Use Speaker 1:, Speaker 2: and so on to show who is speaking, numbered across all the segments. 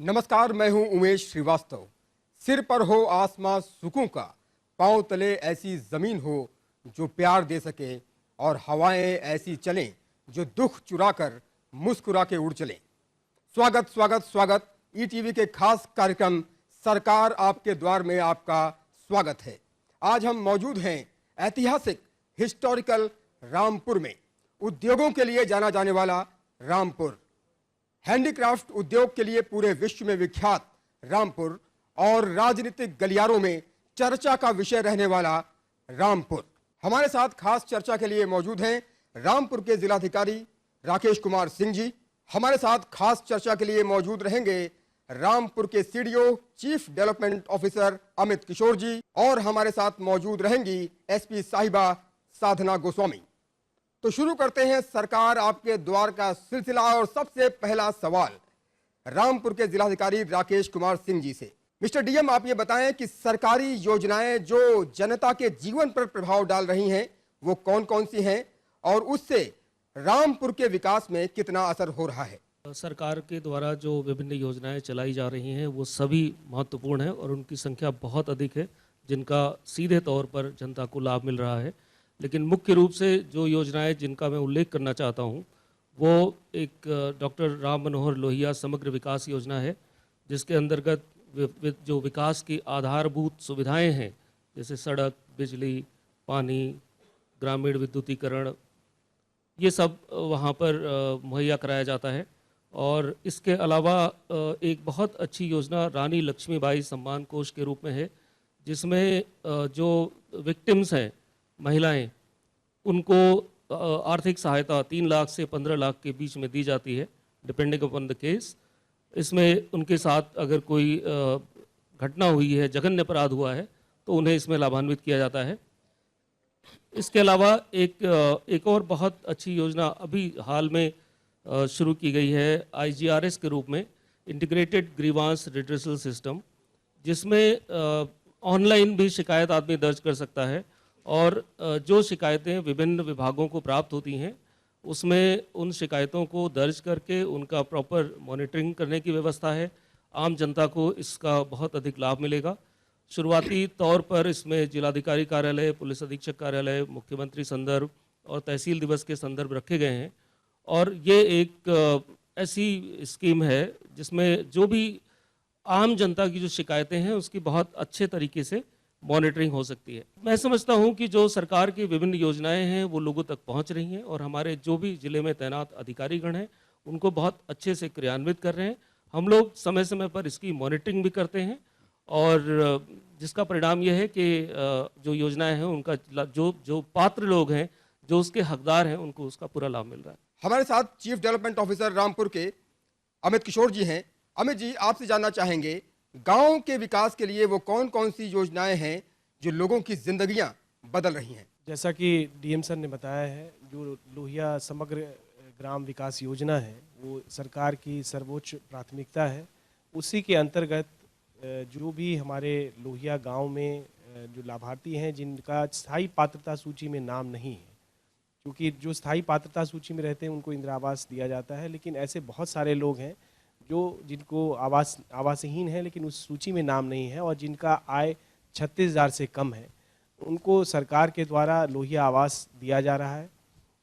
Speaker 1: नमस्कार, मैं हूं उमेश श्रीवास्तव। सिर पर हो आसमां सुकून का, पांव तले ऐसी जमीन हो जो प्यार दे सके, और हवाएं ऐसी चलें जो दुख चुराकर मुस्कुरा के उड़ चलें। स्वागत स्वागत स्वागत। ईटीवी के खास कार्यक्रम सरकार आपके द्वार में आपका स्वागत है। आज हम मौजूद हैं ऐतिहासिक हिस्टोरिकल रामपुर में। उद्योगों के लिए जाना जाने वाला रामपुर, हैंडीक्राफ्ट उद्योग के लिए पूरे विश्व में विख्यात रामपुर, और राजनीतिक गलियारों में चर्चा का विषय रहने वाला रामपुर। हमारे साथ खास चर्चा के लिए मौजूद हैं रामपुर के जिलाधिकारी राकेश कुमार सिंह जी। हमारे साथ खास चर्चा के लिए मौजूद रहेंगे रामपुर के CDO chief development officer Amit Kishore ji, और हमारे साथ मौजूद रहेंगी एसपी साहिबा साधना गोस्वामी। तो शुरू करते हैं सरकार आपके द्वार का सिलसिला, और सबसे पहला सवाल रामपुर के जिलाधिकारी राकेश कुमार सिंह जी से। मिस्टर डीएम, आप ये बताएं कि सरकारी योजनाएं जो जनता के जीवन पर प्रभाव डाल रही हैं वो कौन कौन सी हैं, और उससे रामपुर के विकास में कितना असर हो रहा है।
Speaker 2: सरकार के द्वारा जो विभिन्न योजनाएं चलाई जा रही हैं वो सभी महत्वपूर्ण हैं और उनकी संख्या बहुत अधिक है जिनका सीधे तौर पर जनता को लाभ मिल रहा है। लेकिन मुख्य रूप से जो योजनाएं जिनका मैं उल्लेख करना चाहता हूं वो एक डॉक्टर राम मनोहर लोहिया समग्र विकास योजना है, जिसके अंतर्गत जो विकास की आधारभूत सुविधाएं हैं जैसे सड़क, बिजली, पानी, ग्रामीण विद्युतीकरण, ये सब वहाँ पर मुहैया कराया जाता है। और इसके अलावा एक बहुत अच्छी योजना रानी लक्ष्मीबाई सम्मान कोष के रूप में है, जिसमें जो विक्टिम्स हैं महिलाएं, उनको आर्थिक सहायता 3 लाख से 15 लाख के बीच में दी जाती है डिपेंडिंग अपॉन द केस। इसमें उनके साथ अगर कोई घटना हुई है, जघन्य अपराध हुआ है, तो उन्हें इसमें लाभान्वित किया जाता है। इसके अलावा एक और बहुत अच्छी योजना अभी हाल में शुरू की गई है IGRS के रूप में, इंटीग्रेटेड ग्रीवांस रिड्रेसल सिस्टम, जिसमें ऑनलाइन भी शिकायत आदमी दर्ज कर सकता है, और जो शिकायतें विभिन्न विभागों को प्राप्त होती हैं उसमें उन शिकायतों को दर्ज करके उनका प्रॉपर मॉनिटरिंग करने की व्यवस्था है। आम जनता को इसका बहुत अधिक लाभ मिलेगा। शुरुआती तौर पर इसमें जिलाधिकारी कार्यालय, पुलिस अधीक्षक कार्यालय, मुख्यमंत्री संदर्भ और तहसील दिवस के संदर्भ रखे गए हैं, और ये एक ऐसी स्कीम है जिसमें जो भी आम जनता की जो शिकायतें हैं उसकी बहुत अच्छे तरीके से मॉनिटरिंग हो सकती है। मैं समझता हूं कि जो सरकार की विभिन्न योजनाएं हैं वो लोगों तक पहुंच रही हैं, और हमारे जो भी जिले में तैनात अधिकारीगण हैं उनको बहुत अच्छे से क्रियान्वित कर रहे हैं। हम लोग समय समय पर इसकी मॉनिटरिंग भी करते हैं, और जिसका परिणाम यह है कि जो योजनाएं हैं उनका जो पात्र लोग हैं, जो उसके हकदार हैं, उनको उसका पूरा लाभ मिल रहा है।
Speaker 1: हमारे साथ चीफ डेवलपमेंट ऑफिसर रामपुर के अमित किशोर जी हैं। अमित जी, आपसे जानना चाहेंगे गांव के विकास के लिए वो कौन कौन सी योजनाएं हैं जो लोगों की जिंदगियां बदल रही हैं।
Speaker 3: जैसा कि डीएम सर ने बताया है, जो लोहिया समग्र ग्राम विकास योजना है वो सरकार की सर्वोच्च प्राथमिकता है। उसी के अंतर्गत जो भी हमारे लोहिया गांव में जो लाभार्थी हैं जिनका स्थायी पात्रता सूची में नाम नहीं है, क्योंकि जो स्थायी पात्रता सूची में रहते हैं उनको इंदिरा आवास दिया जाता है, लेकिन ऐसे बहुत सारे लोग हैं जिनको आवासहीन है लेकिन उस सूची में नाम नहीं है, और जिनका आय 36,000 से कम है, उनको सरकार के द्वारा लोहिया आवास दिया जा रहा है।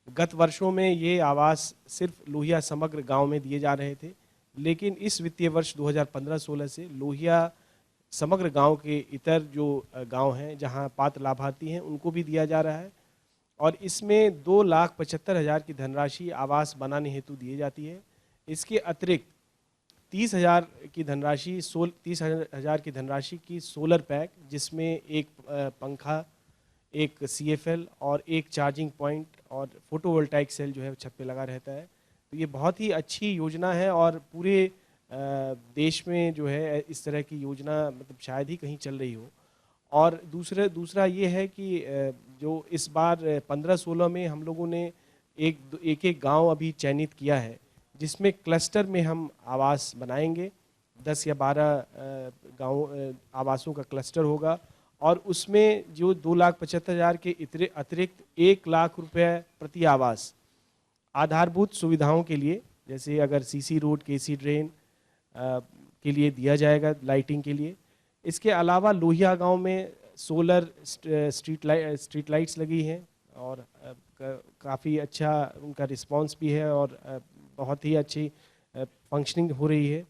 Speaker 3: गत वर्षों में ये आवास सिर्फ लोहिया समग्र गांव में दिए जा रहे थे, लेकिन इस वित्तीय वर्ष 2015-16 से लोहिया समग्र गांव के इतर जो गांव हैं जहां पात्र लाभार्थी हैं उनको भी दिया जा रहा है, और इसमें 2,75,000 की धनराशि आवास बनाने हेतु दी जाती है। इसके अतिरिक्त 30,000 की धनराशि की सोलर पैक, जिसमें एक पंखा, एक CFL और एक चार्जिंग पॉइंट और फोटोवोल्टाइक सेल जो है छत पे लगा रहता है। तो ये बहुत ही अच्छी योजना है, और पूरे देश में जो है इस तरह की योजना मतलब शायद ही कहीं चल रही हो। और दूसरा ये है कि जो इस बार 15-16 में हम लोगों ने एक गांव अभी चयनित किया है, जिसमें क्लस्टर में हम आवास बनाएंगे। 10 या 12 गाँव आवासों का क्लस्टर होगा, और उसमें जो 2,75,000 के अतिरिक्त 1 लाख रुपए प्रति आवास आधारभूत सुविधाओं के लिए, जैसे अगर CC रोड, KC ड्रेन, के लिए दिया जाएगा, लाइटिंग के लिए। इसके अलावा लोहिया गांव में सोलर स्ट्रीट लाइट्स लगी हैं और काफ़ी अच्छा उनका रिस्पांस भी है और बहुत ही अच्छी फंक्शनिंग हो रही है।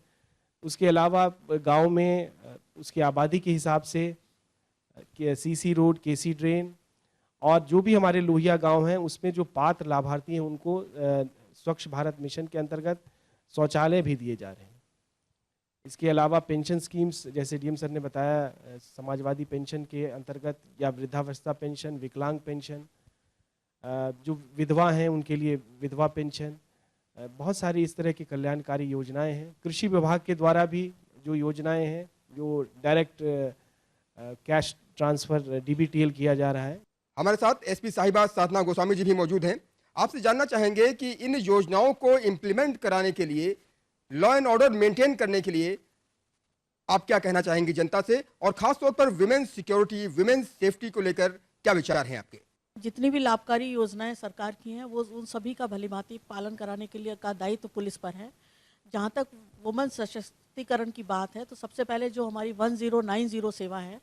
Speaker 3: उसके अलावा गांव में उसकी आबादी के हिसाब से सीसी रोड, केसी ड्रेन और जो भी हमारे लोहिया गांव हैं उसमें जो पात्र लाभार्थी हैं उनको स्वच्छ भारत मिशन के अंतर्गत शौचालय भी दिए जा रहे हैं। इसके अलावा पेंशन स्कीम्स, जैसे डीएम सर ने बताया, समाजवादी पेंशन के अंतर्गत या वृद्धावस्था पेंशन, विकलांग पेंशन, जो विधवा हैं उनके लिए विधवा पेंशन, बहुत सारी इस तरह की कल्याणकारी योजनाएं हैं। कृषि विभाग के द्वारा भी जो योजनाएं हैं, जो डायरेक्ट कैश ट्रांसफ़र DBTL किया जा रहा है।
Speaker 1: हमारे साथ एसपी साहिबा साधना गोस्वामी जी भी मौजूद हैं। आपसे जानना चाहेंगे कि इन योजनाओं को इम्प्लीमेंट कराने के लिए, लॉ एंड ऑर्डर मेंटेन करने के लिए आप क्या कहना चाहेंगे जनता से, और खासतौर पर विमेन्स सिक्योरिटी, विमेन्स सेफ्टी को लेकर क्या विचार हैं आपके?
Speaker 4: जितनी भी लाभकारी योजनाएं सरकार की हैं वो उन सभी का भलीभांति पालन कराने के लिए का दायित्व पुलिस पर है। जहां तक वुमेन सशक्तिकरण की बात है तो सबसे पहले जो हमारी 1090 सेवा है,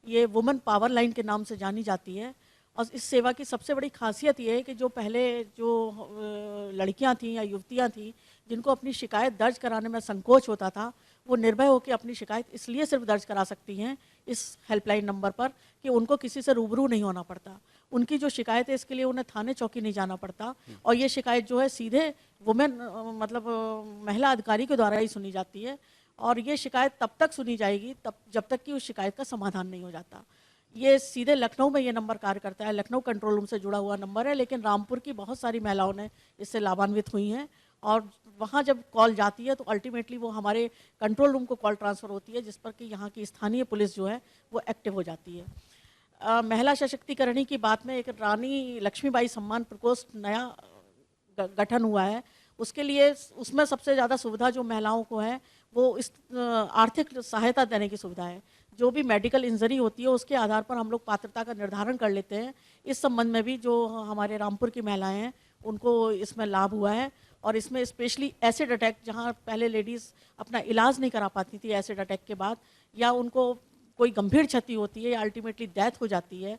Speaker 4: ये वुमेन पावर लाइन के नाम से जानी जाती है। और इस सेवा की सबसे बड़ी खासियत ये है कि जो पहले जो लड़कियां थीं या युवतियां थीं जिनको अपनी शिकायत दर्ज कराने में संकोच होता था, वो निर्भय होकर अपनी शिकायत इसलिए सिर्फ दर्ज करा सकती हैं इस हेल्पलाइन नंबर पर कि उनको किसी से रूबरू नहीं होना पड़ता। उनकी जो शिकायत है इसके लिए उन्हें थाने चौकी नहीं जाना पड़ता और ये शिकायत जो है सीधे वुमेन महिला अधिकारी के द्वारा ही सुनी जाती है। और ये शिकायत तब तक सुनी जाएगी जब तक कि उस शिकायत का समाधान नहीं हो जाता। ये सीधे लखनऊ में ये नंबर कार्य करता है, लखनऊ कंट्रोल रूम से जुड़ा हुआ नंबर है, लेकिन रामपुर की बहुत सारी महिलाओं ने इससे लाभान्वित हुई हैं और वहाँ जब कॉल जाती है तो अल्टीमेटली वो हमारे कंट्रोल रूम को कॉल ट्रांसफ़र होती है, जिस पर कि यहाँ की स्थानीय पुलिस जो है वो एक्टिव हो जाती है। महिला सशक्तिकरण की बात में एक रानी लक्ष्मीबाई सम्मान प्रकोष्ठ नया गठन हुआ है। उसके लिए उसमें सबसे ज़्यादा सुविधा जो महिलाओं को है वो इस आर्थिक सहायता देने की सुविधा है। जो भी मेडिकल इंजरी होती है उसके आधार पर हम लोग पात्रता का निर्धारण कर लेते हैं। इस संबंध में भी जो हमारे रामपुर की महिलाएं हैं उनको इसमें लाभ हुआ है। और इसमें स्पेशली एसिड अटैक, जहां पहले लेडीज़ अपना इलाज नहीं करा पाती थी एसिड अटैक के बाद, या उनको कोई गंभीर क्षति होती है या अल्टीमेटली डेथ हो जाती है,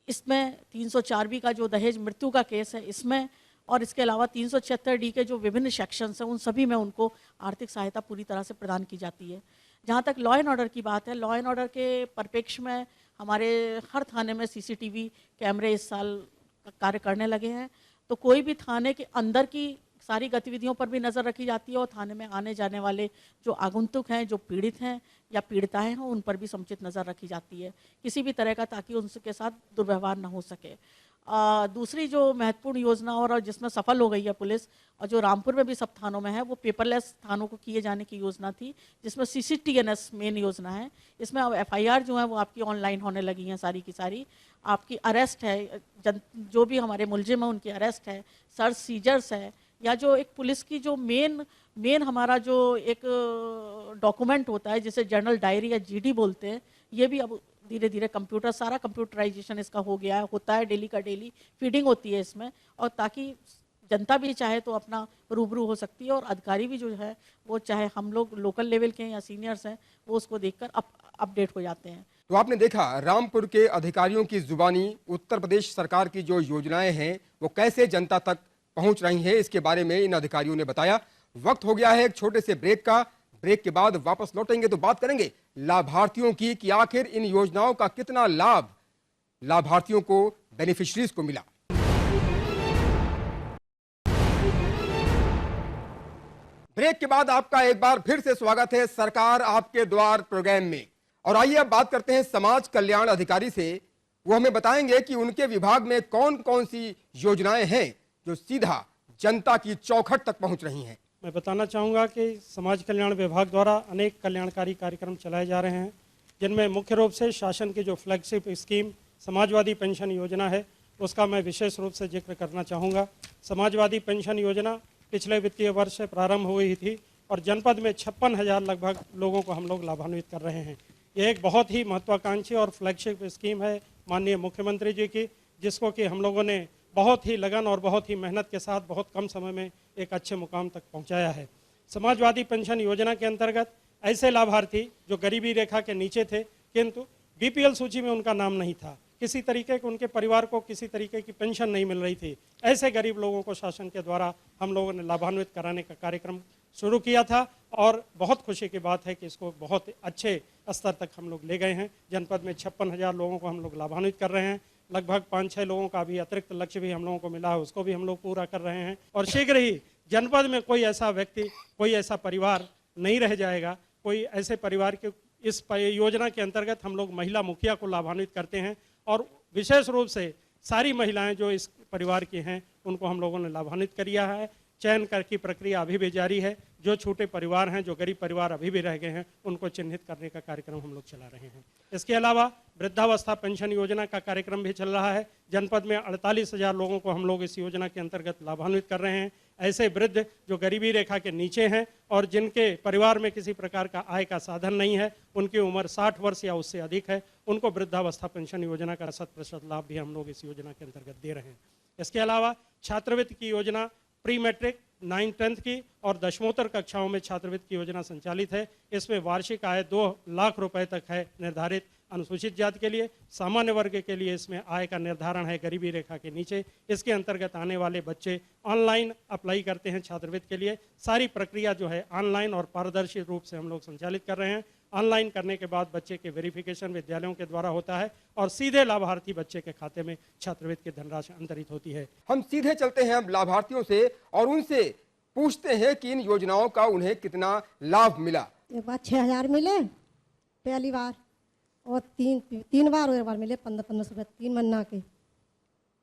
Speaker 4: इसमें 304B का जो दहेज मृत्यु का केस है इसमें, और इसके अलावा 376D के जो विभिन्न सेक्शंस हैं उन सभी में उनको आर्थिक सहायता पूरी तरह से प्रदान की जाती है। जहाँ तक लॉ एंड ऑर्डर की बात है, लॉ एंड ऑर्डर के परिप्रेक्ष्य में हमारे हर थाने में CCTV कैमरे इस साल कार्य करने लगे हैं। तो कोई भी थाने के अंदर की सारी गतिविधियों पर भी नज़र रखी जाती है और थाने में आने जाने वाले जो आगंतुक हैं, जो पीड़ित हैं या पीड़िताएं हैं, उन पर भी समुचित नज़र रखी जाती है किसी भी तरह का, ताकि उनके साथ दुर्व्यवहार न हो सके। दूसरी जो महत्वपूर्ण योजना और जिसमें सफल हो गई है पुलिस, और जो रामपुर में भी सब थानों में है, वो पेपरलेस थानों को किए जाने की योजना थी, जिसमें CCTNS मेन योजना है। इसमें अब FIR जो है वो आपकी ऑनलाइन होने लगी हैं सारी की सारी। आपकी अरेस्ट है, जो भी हमारे मुलजिम है उनकी अरेस्ट है, सर्च सीजर्स है, या जो एक पुलिस की जो मेन हमारा जो एक डॉक्यूमेंट होता है जिसे जर्नल डायरी या GD बोलते हैं, ये भी अब धीरे धीरे सारा कंप्यूटराइजेशन इसका हो गया है, होता है, डेली का डेली फीडिंग होती है इसमें, और ताकि जनता भी चाहे तो अपना रूबरू हो सकती है और अधिकारी भी जो है वो चाहे हम लोग लोकल लेवल के हैं या सीनियर्स हैं वो उसको देखकर अपडेट हो जाते हैं।
Speaker 1: तो आपने देखा रामपुर के अधिकारियों की जुबानी उत्तर प्रदेश सरकार की जो योजनाएं हैं वो कैसे जनता तक पहुंच रही हैं, इसके बारे में इन अधिकारियों ने बताया। वक्त हो गया है एक छोटे से ब्रेक का। ब्रेक के बाद वापस लौटेंगे तो बात करेंगे लाभार्थियों की कि आखिर इन योजनाओं का कितना लाभ लाभार्थियों को, बेनिफिशरीज को मिला। ब्रेक के बाद आपका एक बार फिर से स्वागत है सरकार आपके द्वार प्रोग्राम में। और आइए अब बात करते हैं समाज कल्याण अधिकारी से। वो हमें बताएंगे कि उनके विभाग में कौन कौन सी योजनाएं हैं जो सीधा जनता की चौखट तक पहुंच रही हैं।
Speaker 5: मैं बताना चाहूँगा कि समाज कल्याण विभाग द्वारा अनेक कल्याणकारी कार्यक्रम चलाए जा रहे हैं, जिनमें मुख्य रूप से शासन की जो फ्लैगशिप स्कीम समाजवादी पेंशन योजना है उसका मैं विशेष रूप से जिक्र करना चाहूँगा। समाजवादी पेंशन योजना पिछले वित्तीय वर्ष से प्रारंभ हुई थी और जनपद में 56,000 लगभग लोगों को हम लोग लाभान्वित कर रहे हैं। यह एक बहुत ही महत्वाकांक्षी और फ्लैगशिप स्कीम है माननीय मुख्यमंत्री जी की, जिसको कि हम लोगों ने बहुत ही लगन और बहुत ही मेहनत के साथ बहुत कम समय में एक अच्छे मुकाम तक पहुंचाया है। समाजवादी पेंशन योजना के अंतर्गत ऐसे लाभार्थी जो गरीबी रेखा के नीचे थे किंतु बीपीएल सूची में उनका नाम नहीं था, किसी तरीके के उनके परिवार को किसी तरीके की पेंशन नहीं मिल रही थी, ऐसे गरीब लोगों को शासन के द्वारा हम लोगों ने लाभान्वित कराने का कार्यक्रम शुरू किया था और बहुत खुशी की बात है कि इसको बहुत अच्छे स्तर तक हम लोग ले गए हैं। जनपद में 56,000 लोगों को हम लोग लाभान्वित कर रहे हैं। लगभग 5-6 लोगों का भी अतिरिक्त लक्ष्य भी हम लोगों को मिला है, उसको भी हम लोग पूरा कर रहे हैं और शीघ्र ही जनपद में कोई ऐसा व्यक्ति, कोई ऐसा परिवार नहीं रह जाएगा। कोई ऐसे परिवार के इस योजना के अंतर्गत हम लोग महिला मुखिया को लाभान्वित करते हैं और विशेष रूप से सारी महिलाएं जो इस परिवार की हैं उनको हम लोगों ने लाभान्वित किया है। चयन कर की प्रक्रिया अभी भी जारी है। जो छोटे परिवार हैं, जो गरीब परिवार अभी भी रह गए हैं, उनको चिन्हित करने का कार्यक्रम हम लोग चला रहे हैं। इसके अलावा वृद्धावस्था पेंशन योजना का कार्यक्रम भी चल रहा है। जनपद में 48,000 लोगों को हम लोग इस योजना के अंतर्गत लाभान्वित कर रहे हैं। ऐसे वृद्ध जो गरीबी रेखा के नीचे हैं और जिनके परिवार में किसी प्रकार का आय का साधन नहीं है, उनकी उम्र 60 वर्ष या उससे अधिक है, उनको वृद्धावस्था पेंशन योजना का 100% लाभ भी हम लोग इस योजना के अंतर्गत दे रहे हैं। इसके अलावा छात्रवृत्ति की योजना प्री मैट्रिक 9-10 की और दशमोत्तर कक्षाओं में छात्रवृत्ति की योजना संचालित है। इसमें वार्षिक आय 2 लाख रुपए तक है निर्धारित। अनुसूचित जाति के लिए, सामान्य वर्ग के लिए इसमें आय का निर्धारण है गरीबी रेखा के नीचे। इसके अंतर्गत आने वाले बच्चे ऑनलाइन अप्लाई करते हैं छात्रवृत्ति के लिए। सारी प्रक्रिया जो है ऑनलाइन और पारदर्शी रूप से हम लोग संचालित कर रहे हैं। ऑनलाइन करने के बाद बच्चे के वेरिफिकेशन विद्यालयों के द्वारा होता है और सीधे लाभार्थी बच्चे के खाते में छात्रवृत्ति की धनराशि अंतरित होती है।
Speaker 1: हम सीधे चलते हैं अब लाभार्थियों से और उनसे पूछते हैं कि इन योजनाओं का उन्हें कितना लाभ मिला।
Speaker 6: एक बार 6,000 मिले पहली बार और तीन बार और एक बार मिले 1500 रुपये। 3 महीना के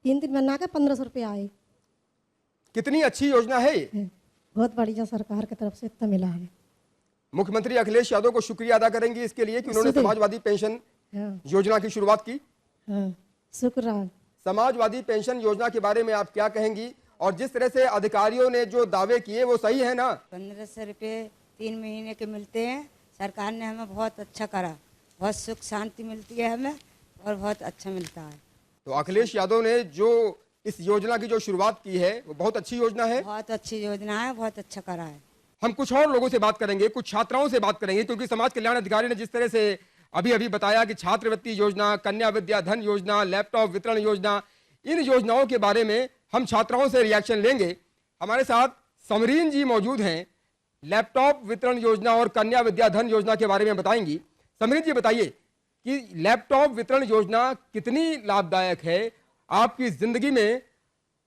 Speaker 6: 3 महीना के 1500 रुपये आए।
Speaker 1: कितनी अच्छी योजना है ये।
Speaker 6: बहुत बढ़िया, सरकार की तरफ से इतना मिला है।
Speaker 1: मुख्यमंत्री अखिलेश यादव को शुक्रिया अदा करेंगे इसके लिए कि उन्होंने समाजवादी पेंशन
Speaker 6: हाँ,
Speaker 1: योजना की शुरुआत की।
Speaker 6: हाँ, शुक्रान।
Speaker 1: समाजवादी पेंशन योजना के बारे में आप क्या कहेंगी और जिस तरह से अधिकारियों ने जो दावे किए वो सही है ना?
Speaker 7: 1500 रुपये 3 महीने के मिलते हैं। सरकार ने हमें बहुत अच्छा करा, बहुत सुख शांति मिलती है हमें और बहुत अच्छा मिलता है।
Speaker 1: तो अखिलेश यादव ने जो इस योजना की जो शुरुआत की है वो बहुत अच्छी योजना है।
Speaker 7: बहुत अच्छी योजना है, बहुत अच्छा करा है।
Speaker 1: हम कुछ और लोगों से बात करेंगे, कुछ छात्राओं से बात करेंगे, क्योंकि समाज कल्याण अधिकारी ने जिस तरह से अभी बताया कि छात्रवृत्ति योजना, कन्या विद्या धन योजना, लैपटॉप वितरण योजना, इन योजनाओं के बारे में हम छात्राओं से रिएक्शन लेंगे। हमारे साथ समरीन जी मौजूद हैं, लैपटॉप वितरण योजना और कन्या विद्या धन योजना के बारे में बताएंगी। समरीन जी बताइए कि लैपटॉप वितरण योजना कितनी लाभदायक है, आपकी जिंदगी में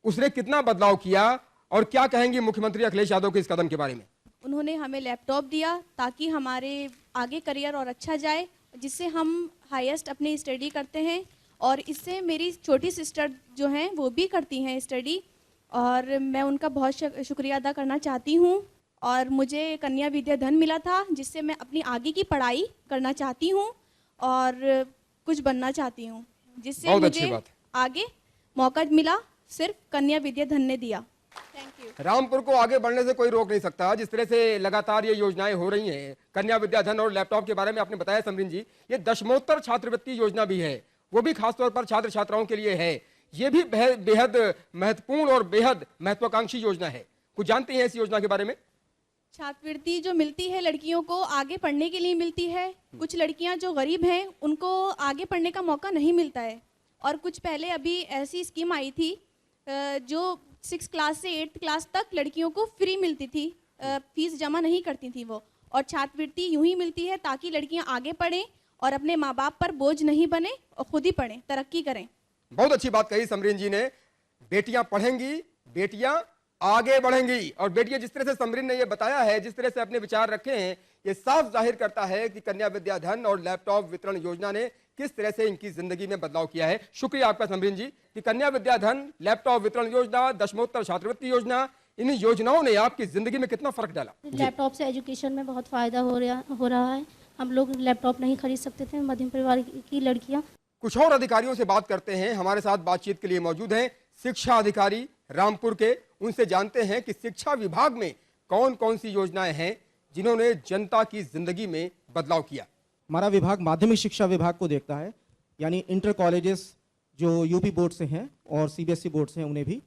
Speaker 1: उसने कितना बदलाव किया और क्या कहेंगी मुख्यमंत्री अखिलेश यादव के इस कदम के बारे में?
Speaker 8: उन्होंने हमें लैपटॉप दिया ताकि हमारे आगे करियर और अच्छा जाए, जिससे हम हाईएस्ट अपनी स्टडी करते हैं और इससे मेरी छोटी सिस्टर जो हैं वो भी करती हैं स्टडी और मैं उनका बहुत शुक्रिया अदा करना चाहती हूँ। और मुझे कन्या विद्या धन मिला था जिससे मैं अपनी आगे की पढ़ाई करना चाहती हूँ और कुछ बनना चाहती हूँ, जिससे मुझे आगे मौका मिला, सिर्फ कन्या विद्या धन ने दिया। Thank you.
Speaker 1: रामपुर को आगे बढ़ने से कोई रोक नहीं सकता। जिस तरह से लगातार ये योजनाएं हो रही हैं, कन्या विद्या धन और लैपटॉप के बारे में आपने बताया समरीन जी, ये दशमोत्तर छात्रवृत्ति योजना भी है, वो भी खासतौर पर छात्र छात्राओं के लिए है। ये भी बेहद महत्वपूर्ण और बेहद महत्वाकांक्षी योजना है। कुछ जानते हैं इस योजना के बारे में?
Speaker 8: छात्रवृत्ति जो मिलती है लड़कियों को आगे पढ़ने के लिए मिलती है। कुछ लड़कियां जो गरीब हैं उनको आगे पढ़ने का मौका नहीं मिलता है और कुछ पहले अभी ऐसी स्कीम आई थी जो 6 क्लास से 8th क्लास तक लड़कियों को फ्री मिलती थी, फीस जमा नहीं करती थी वो। और छात्रवृत्ति यूं ही मिलती है ताकि लड़कियां आगे पढ़ें और अपने माँ बाप पर बोझ नहीं बने और खुद ही पढ़ें, तरक्की करें। बहुत
Speaker 1: अच्छी बात कही समरीन जी ने। बेटियां पढ़ेंगी, बेटियां आगे बढ़ेंगी। और बेटियां, जिस तरह से समरीन ने ये बताया है, जिस तरह से अपने विचार रखे हैं, ये साफ जाहिर करता है कि कन्या विद्या धन और लैपटॉप वितरण योजना ने किस तरह से इनकी जिंदगी में बदलाव किया है। शुक्रिया आपका समरीन जी कि कन्या विद्या धन, लैपटॉप वितरण योजना, दशमोत्तर छात्रवृत्ति योजना, इन योजनाओं ने आपकी जिंदगी में कितना फर्क डाला?
Speaker 9: लैपटॉप से एजुकेशन में बहुत फायदा हो रहा है। हम लोग लैपटॉप नहीं खरीद सकते थे, मध्यम परिवार की लड़कियां।
Speaker 1: कुछ और अधिकारियों से बात करते हैं। हमारे साथ बातचीत के लिए मौजूद हैं शिक्षा अधिकारी रामपुर के। उनसे जानते हैं कि शिक्षा विभाग में कौन कौन सी योजनाएं हैं जिन्होंने जनता की जिंदगी में बदलाव किया।
Speaker 10: हमारा विभाग माध्यमिक शिक्षा विभाग को देखता है, यानी इंटर कॉलेजेस जो यूपी बोर्ड से हैं और सीबीएसई बोर्ड से हैं उन्हें भी।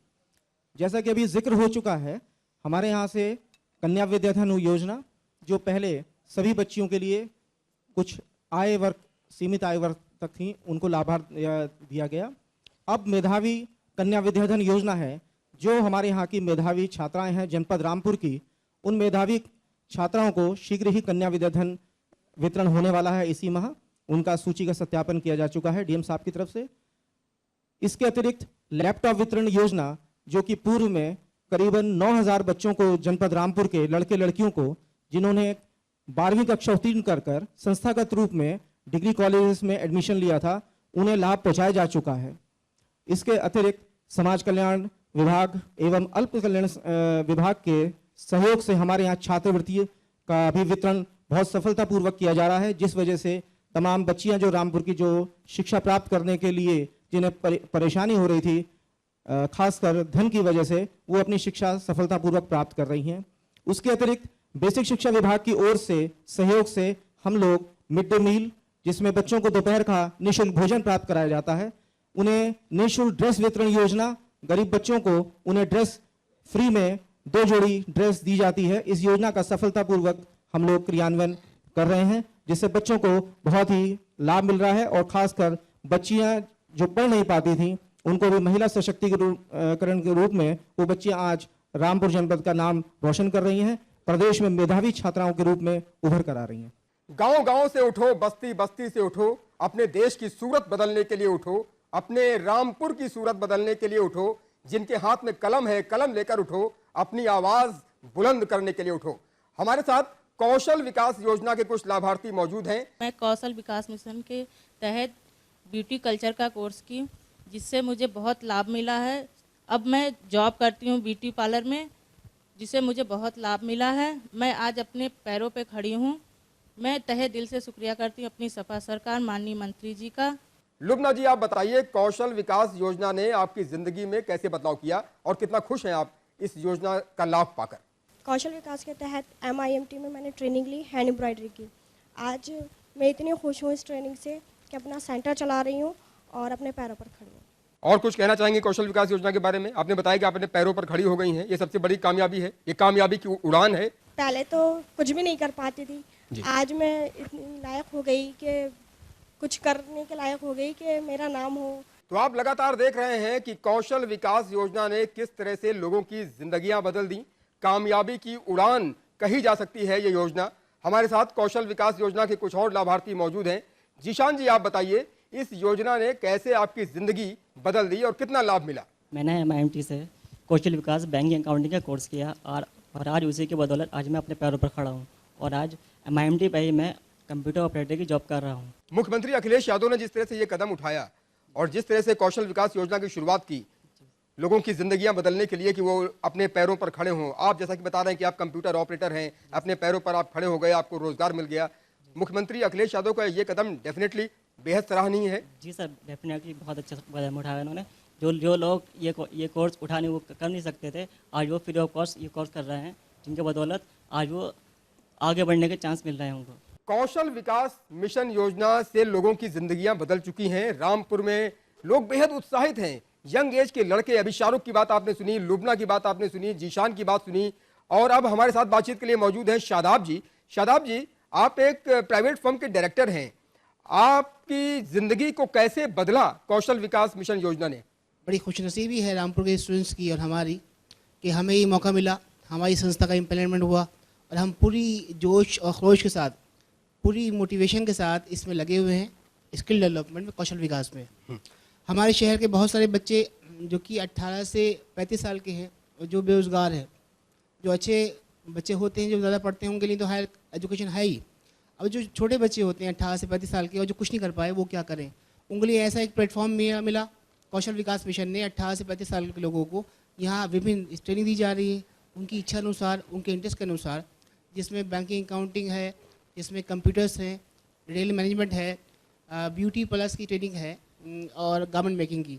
Speaker 10: जैसा कि अभी जिक्र हो चुका है, हमारे यहाँ से कन्या विद्याधन योजना जो पहले सभी बच्चियों के लिए कुछ आय वर्ग, सीमित आय वर्ग तक थी, उनको लाभार्थ दिया गया। अब मेधावी कन्या विद्याधन योजना है, जो हमारे यहाँ की मेधावी छात्राएं हैं जनपद रामपुर की, उन मेधावी छात्राओं को शीघ्र ही कन्या विद्याधन वितरण होने वाला है इसी माह। उनका सूची का सत्यापन किया जा चुका है डीएम साहब की तरफ से। इसके अतिरिक्त लैपटॉप वितरण योजना, जो कि पूर्व में करीबन 9000 बच्चों को जनपद रामपुर के लड़के लड़कियों को, जिन्होंने 12वीं कक्षा उत्तीर्ण कर संस्थागत रूप में डिग्री कॉलेजेस में एडमिशन लिया था, उन्हें लाभ पहुंचाया जा चुका है। इसके अतिरिक्त समाज कल्याण विभाग एवं अल्प कल्याण विभाग के सहयोग से हमारे यहाँ छात्रवृत्ति का भी वितरण बहुत सफलतापूर्वक किया जा रहा है, जिस वजह से तमाम बच्चियां जो रामपुर की जो शिक्षा प्राप्त करने के लिए जिन्हें परेशानी हो रही थी, खासकर धन की वजह से, वो अपनी शिक्षा सफलतापूर्वक प्राप्त कर रही हैं। उसके अतिरिक्त बेसिक शिक्षा विभाग की ओर से सहयोग से हम लोग मिड डे मील, जिसमें बच्चों को दोपहर का निःशुल्क भोजन प्राप्त कराया जाता है, उन्हें निःशुल्क ड्रेस वितरण योजना, गरीब बच्चों को उन्हें ड्रेस फ्री में 2 जोड़ी ड्रेस दी जाती है। इस योजना का सफलतापूर्वक हम लोग क्रियान्वयन कर रहे हैं, जिससे बच्चों को बहुत ही लाभ मिल रहा है। और खासकर बच्चियां जो पढ़ नहीं पाती थी, उनको भी महिला सशक्तिकरण के रूप में वो बच्चियां आज रामपुर जनपद का नाम रोशन कर रही हैं, प्रदेश में मेधावी छात्राओं के रूप में उभर कर आ रही हैं।
Speaker 1: गांव-गांव से उठो, बस्ती-बस्ती से उठो, अपने देश की सूरत बदलने के लिए उठो, अपने रामपुर की सूरत बदलने के लिए उठो। जिनके हाथ में कलम है, कलम लेकर उठो, अपनी आवाज बुलंद करने के लिए उठो। हमारे साथ कौशल विकास योजना के कुछ लाभार्थी मौजूद हैं।
Speaker 11: मैं कौशल विकास मिशन के तहत ब्यूटी कल्चर का कोर्स की, जिससे मुझे बहुत लाभ मिला है। अब मैं जॉब करती हूँ ब्यूटी पार्लर में, जिससे मुझे बहुत लाभ मिला है। मैं आज अपने पैरों पे खड़ी हूँ। मैं तहे दिल से शुक्रिया करती हूँ अपनी सपा सरकार, माननीय मंत्री जी का।
Speaker 1: लुब्ना जी, आप बताइए, कौशल विकास योजना ने आपकी जिंदगी में कैसे बदलाव किया और कितना खुश हैं आप इस योजना का लाभ पाकर?
Speaker 12: कौशल विकास के तहत MIMT में मैंने ट्रेनिंग ली, हैंड एम्ब्रॉयडरी की। आज मैं इतनी खुश हूँ इस ट्रेनिंग से कि अपना सेंटर चला रही हूँ और अपने पैरों पर खड़ी हूँ।
Speaker 1: और कुछ कहना चाहेंगे कौशल विकास योजना के बारे में? आपने बताया कि आप अपने पैरों पर खड़ी हो गई हैं, ये सबसे बड़ी कामयाबी है, ये कामयाबी की उड़ान है।
Speaker 12: पहले तो कुछ भी नहीं कर पाती थी, आज मैं इतनी लायक हो गई कि कुछ करने के लायक हो गई कि मेरा नाम हो।
Speaker 1: तो आप लगातार देख रहे हैं कि कौशल विकास योजना ने किस तरह से लोगों की जिंदगियां बदल दी। कामयाबी की उड़ान कही जा सकती है ये योजना। हमारे साथ कौशल विकास योजना के कुछ और लाभार्थी मौजूद हैं। जीशान जी, आप बताइए, इस योजना ने कैसे आपकी जिंदगी बदल दी और कितना लाभ मिला?
Speaker 13: मैंने MIMT से कौशल विकास बैंकिंग अकाउंटिंग का कोर्स किया और आज उसी की बदौलत आज मैं अपने पैरों पर खड़ा हूँ और आज MIMT पे ही मैं कंप्यूटर ऑपरेटर की जॉब कर रहा हूँ।
Speaker 1: मुख्यमंत्री अखिलेश यादव ने जिस तरह से ये कदम उठाया और जिस तरह से कौशल विकास योजना की शुरुआत की लोगों की जिंदगियां बदलने के लिए कि वो अपने पैरों पर खड़े हों, आप जैसा कि बता रहे हैं कि आप कंप्यूटर ऑपरेटर हैं, अपने पैरों पर आप खड़े हो गए, आपको रोजगार मिल गया। मुख्यमंत्री अखिलेश यादव का ये कदम डेफिनेटली बेहद सराहनीय है।
Speaker 13: जी सर, डेफिनेटली बहुत अच्छा कदम उठाया इन्होंने। जो लोग ये कोर्स उठाने वो कर नहीं सकते थे, आज वो फ्री ऑफ कॉस्ट ये कोर्स कर रहे हैं, जिनके बदौलत आज वो आगे बढ़ने के चांस मिल रहे हैं उनको।
Speaker 1: कौशल विकास मिशन योजना से लोगों की जिंदगियां बदल चुकी हैं। रामपुर में लोग बेहद उत्साहित हैं। यंग एज के लड़के, अभी शाहरुख की बात आपने सुनी, लुब्ना की बात आपने सुनी, जीशान की बात सुनी, और अब हमारे साथ बातचीत के लिए मौजूद हैं शादाब जी। शादाब जी, आप एक प्राइवेट फर्म के डायरेक्टर हैं, आपकी जिंदगी को कैसे बदला कौशल विकास मिशन योजना ने?
Speaker 14: बड़ी खुशनसीबी है रामपुर के स्टूडेंट्स की और हमारी कि हमें ये मौका मिला, हमारी संस्था का इम्प्लीमेंट हुआ और हम पूरी जोश और खरोश के साथ, पूरी मोटिवेशन के साथ इसमें लगे हुए हैं, स्किल डेवलपमेंट में, कौशल विकास में। हमारे शहर के बहुत सारे बच्चे जो कि 18 से 35 साल के हैं और जो बेरोज़गार हैं, जो अच्छे बच्चे होते हैं जो ज़्यादा पढ़ते हैं उनके लिए तो हायर एजुकेशन है ही। अब जो छोटे बच्चे होते हैं 18 से 35 साल के और जो कुछ नहीं कर पाए, वो क्या करें? उनके लिए ऐसा एक प्लेटफॉर्म मिला कौशल विकास मिशन ने। 18 से 35 साल के लोगों को यहाँ विभिन्न ट्रेनिंग दी जा रही है उनकी इच्छा अनुसार, उनके इंटरेस्ट के अनुसार, जिसमें बैंकिंग अकाउंटिंग है, जिसमें कंप्यूटर्स हैं, रिटेल मैनेजमेंट है, ब्यूटी प्लस की ट्रेनिंग है और गारमेंट मेकिंग की।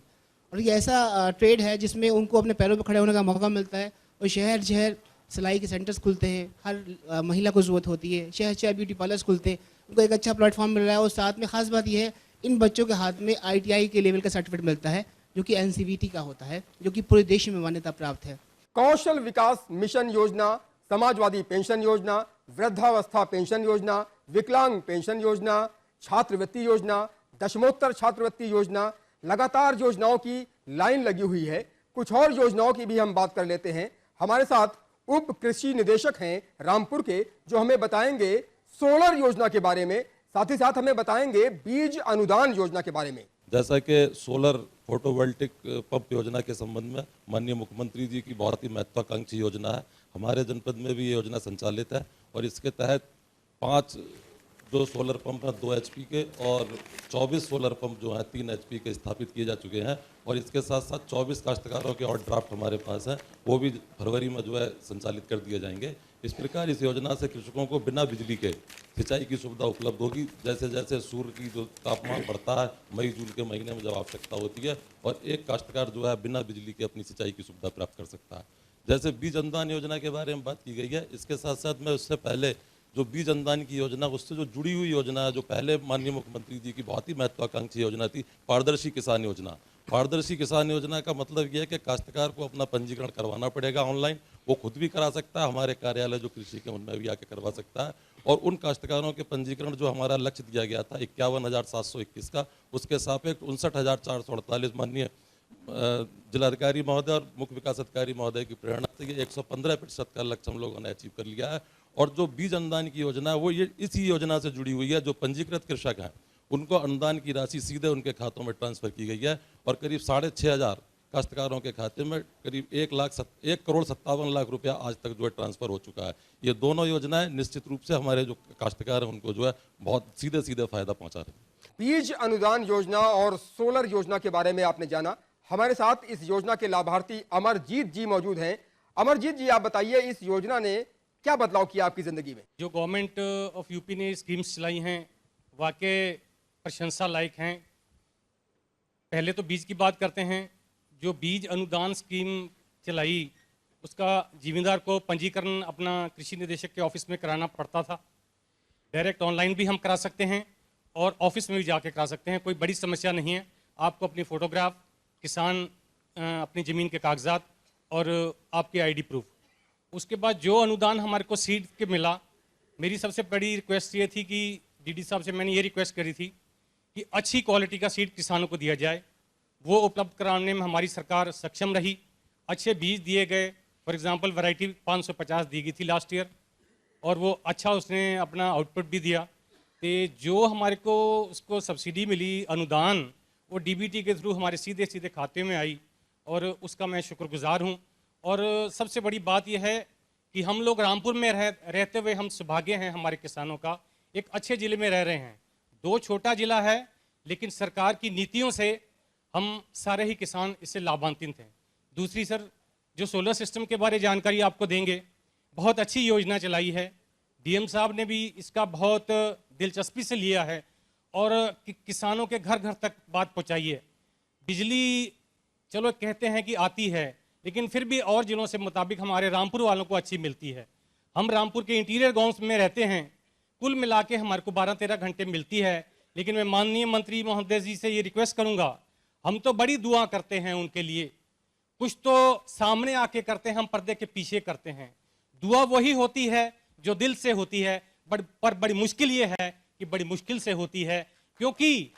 Speaker 14: और ये ऐसा ट्रेड है जिसमें उनको अपने पैरों पर खड़े होने का मौका मिलता है और शहर शहर सिलाई के सेंटर्स खुलते हैं, हर महिला को ज़रूरत होती है, शहर शहर ब्यूटी पार्लर्स खुलते हैं, उनको एक अच्छा प्लेटफॉर्म मिल रहा है। और साथ में ख़ास बात यह है, इन बच्चों के हाथ में ITI के लेवल का सर्टिफिकेट मिलता है जो कि NCVT का होता है, जो कि पूरे देश में मान्यता प्राप्त है।
Speaker 1: कौशल विकास मिशन योजना, समाजवादी पेंशन योजना, वृद्धावस्था पेंशन योजना, विकलांग पेंशन योजना, छात्रवृत्ति योजना, दशमोत्तर छात्रवृत्ति योजना, लगातार योजनाओं की लाइन लगी हुई है। कुछ और योजनाओं की भी हम बात कर लेते हैं। हमारे साथ उप कृषि निदेशक हैं रामपुर के, जो हमें बताएंगे सोलर योजना के बारे में, साथ ही साथ हमें बताएंगे बीज अनुदान योजना के बारे में।
Speaker 15: जैसा कि सोलर फोटोवोल्टिक पंप योजना के संबंध में माननीय मुख्यमंत्री जी की बहुत ही महत्वाकांक्षी योजना है। हमारे जनपद में भी ये योजना संचालित है और इसके तहत 5 जो सोलर पंप हैं 2 HP के और 24 सोलर पंप जो हैं 3 HP के स्थापित किए जा चुके हैं और इसके साथ साथ 24 काश्तकारों के और ड्राफ्ट हमारे पास हैं, वो भी फरवरी में जो है संचालित कर दिए जाएंगे। इस प्रकार इस योजना से कृषकों को बिना बिजली के सिंचाई की सुविधा उपलब्ध होगी। जैसे जैसे सूर्य की जो तापमान बढ़ता है मई जून के महीने में जब आवश्यकता होती है, और एक काश्तकार जो है बिना बिजली के अपनी सिंचाई की सुविधा प्राप्त कर सकता है। जैसे बीज अनुदान योजना के बारे में बात की गई है, इसके साथ साथ मैं उससे पहले जो बीज अनुदान की योजना, उससे जो जुड़ी हुई योजना है, जो पहले माननीय मुख्यमंत्री जी की बहुत ही महत्वाकांक्षी योजना थी, पारदर्शी किसान योजना। पारदर्शी किसान योजना का मतलब यह है कि काश्तकार को अपना पंजीकरण करवाना पड़ेगा ऑनलाइन, वो खुद भी करा सकता है, हमारे कार्यालय जो कृषि के उनमें भी आके करवा सकता है। और उन काश्तकारों के पंजीकरण जो हमारा लक्ष्य दिया गया था 51,721 का, उसके सापेक्ष 59,448 माननीय जिलाधिकारी महोदय और मुख्य विकास अधिकारी महोदय की प्रेरणा से ये 115% का लक्ष्य हम लोगों ने अचीव कर लिया है। और जो बीज अनुदान की योजना है वो ये इसी योजना से जुड़ी हुई है। जो पंजीकृत कृषक हैं उनको अनुदान की राशि सीधे उनके खातों में ट्रांसफर की गई है और करीब 6,500 काश्तकारों के खाते में करीब 1,57,00,000 रुपया आज तक जो है ट्रांसफर हो चुका है। ये दोनों योजनाएं निश्चित रूप से हमारे जो काश्तकार हैं उनको जो है बहुत सीधे सीधे फायदा पहुंचा रहे हैं।
Speaker 1: बीज अनुदान योजना और सोलर योजना के बारे में आपने जाना। हमारे साथ इस योजना के लाभार्थी अमरजीत जी मौजूद हैं। अमरजीत जी, आप बताइए इस योजना ने क्या बदलाव किया आपकी जिंदगी में?
Speaker 16: जो गवर्नमेंट ऑफ यूपी ने स्कीम्स चलाई हैं वाकई प्रशंसा लायक हैं। पहले तो बीज की बात करते हैं। जो बीज अनुदान स्कीम चलाई उसका जिम्मेदार को पंजीकरण अपना कृषि निदेशक के ऑफिस में कराना पड़ता था। डायरेक्ट ऑनलाइन भी हम करा सकते हैं और ऑफिस में भी जाके करा सकते हैं, कोई बड़ी समस्या नहीं है। आपको अपनी फ़ोटोग्राफ, किसान अपनी ज़मीन के कागजात और आपके आईडी प्रूफ, उसके बाद जो अनुदान हमारे को सीड के मिला, मेरी सबसे बड़ी रिक्वेस्ट ये थी कि डीडी साहब से मैंने ये रिक्वेस्ट करी थी कि अच्छी क्वालिटी का सीड किसानों को दिया जाए। वो उपलब्ध कराने में हमारी सरकार सक्षम रही। अच्छे बीज दिए गए। फॉर एग्जांपल वैरायटी 550 दी गई थी लास्ट ईयर और वो अच्छा उसने अपना आउटपुट भी दिया। तो जो हमारे को उसको सब्सिडी मिली अनुदान, वो डीबीटी के थ्रू हमारे सीधे सीधे खाते में आई और उसका मैं शुक्रगुजार हूँ। और सबसे बड़ी बात यह है कि हम लोग रामपुर में रहते हुए हम सौभाग्य हैं हमारे किसानों का, एक अच्छे ज़िले में रह रहे हैं। 2 छोटा ज़िला है लेकिन सरकार की नीतियों से हम सारे ही किसान इससे लाभान्वित हैं। दूसरी सर, जो सोलर सिस्टम के बारे जानकारी आपको देंगे, बहुत अच्छी योजना चलाई है। डीएम साहब ने भी इसका बहुत दिलचस्पी से लिया है और किसानों के घर घर तक बात पहुँचाई है। बिजली चलो कहते हैं कि आती है, लेकिन फिर भी और जिलों से मुताबिक हमारे रामपुर वालों को अच्छी मिलती है। हम रामपुर के इंटीरियर गांव में रहते हैं, कुल मिला के हमारे को 12-13 घंटे मिलती है। लेकिन मैं माननीय मंत्री महोदय जी से ये रिक्वेस्ट करूंगा, हम तो बड़ी दुआ करते हैं उनके लिए, कुछ तो सामने आके करते हैं, हम पर्दे के पीछे करते हैं। दुआ वही होती है जो दिल से होती है, पर बड़ी मुश्किल ये है कि बड़ी मुश्किल से होती है, क्योंकि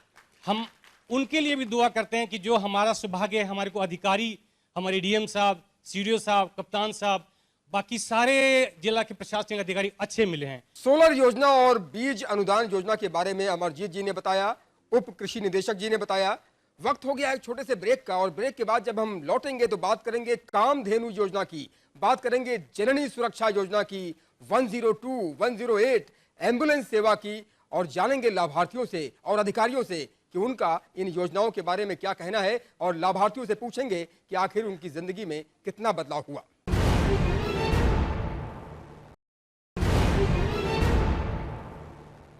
Speaker 16: हम उनके लिए भी दुआ करते हैं कि जो हमारा सौभाग्य है, हमारे को अधिकारी, हमारे डीएम साहब, सीडीओ साहब, कप्तान साहब, बाकी सारे जिला के प्रशासनिक अधिकारी अच्छे मिले हैं।
Speaker 1: सोलर योजना और बीज अनुदान योजना के बारे में अमरजीत जी ने बताया, उप कृषि निदेशक जी ने बताया। वक्त हो गया एक छोटे से ब्रेक का, और ब्रेक के बाद जब हम लौटेंगे तो बात करेंगे कामधेनु योजना की, बात करेंगे जननी सुरक्षा योजना की, 102, 108 एम्बुलेंस सेवा की, और जानेंगे लाभार्थियों से और अधिकारियों से कि उनका इन योजनाओं के बारे में क्या कहना है, और लाभार्थियों से पूछेंगे कि आखिर उनकी जिंदगी में कितना बदलाव हुआ।